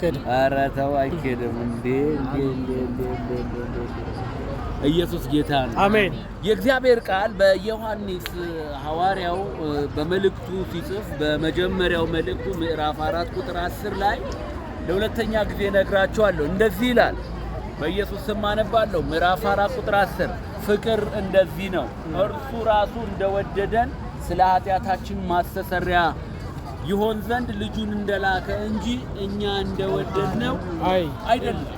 ኧረ ተው አይኬድም እንዴ ኢየሱስ ጌታ ነው። አሜን። የእግዚአብሔር ቃል በዮሐንስ ሐዋርያው በመልእክቱ ሲጽፍ በመጀመሪያው መልእክቱ ምዕራፍ 4 ቁጥር 10 ላይ ለሁለተኛ ጊዜ ነግራቸዋለሁ። እንደዚህ ይላል። በኢየሱስ ስም አነባለሁ። ምዕራፍ 4 ቁጥር 10 ፍቅር እንደዚህ ነው፣ እርሱ ራሱ እንደወደደን ስለ ኃጢአታችን ማስተሰሪያ ይሆን ዘንድ ልጁን እንደላከ እንጂ እኛ እንደወደድነው አይደለም።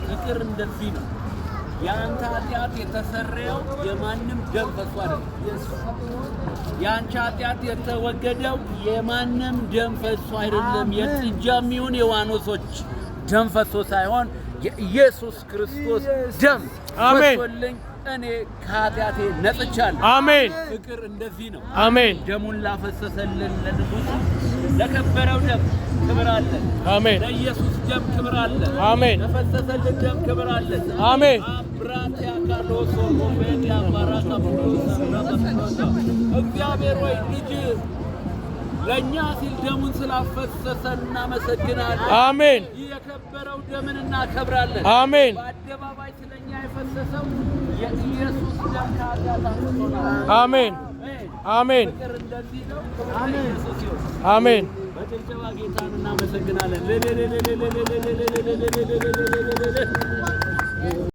ፍቅር እንደዚህ ነው። ያንተ ኃጢአት የተሰረየው የማንም ደም ፈሶ አይደለም። ያንቺ ኃጢአት የተወገደው የማንም ደም ፈሶ አይደለም። የጥጃም ይሁን የዋኖሶች ደም ፈሶ ሳይሆን የኢየሱስ ክርስቶስ ደም ፈሶልኝ እኔ ከኃጢአቴ ነጽቻለሁ። አሜን። ፍቅር እንደዚህ ነው። አሜን። ደሙን ላፈሰሰልን ለንጉሥ ለከበረው ደም ክብር አለ። አሜን። ለኢየሱስ ደም ክብር አለ። አሜን። ለፈሰሰልን ደም ክብር አለ። አሜን። አብራቲያ ካሎሶ ኮሜዲያ ባራካ ብሎሳ እግዚአብሔር ወይ ልጅ ለኛ ሲል ደሙን ስላፈሰሰ እናመሰግናለን። አሜን። የከበረው ደምን እናከብራለን። አሜን። በአደባባይ ስለኛ የፈሰሰው የኢየሱስ ደም ከኃጢአት አንጽቶናል። አሜን። አሜን። ፍቅር እንደዚህ ነው። አሜን። በጭብጨባ ጌታን እናመሰግናለን።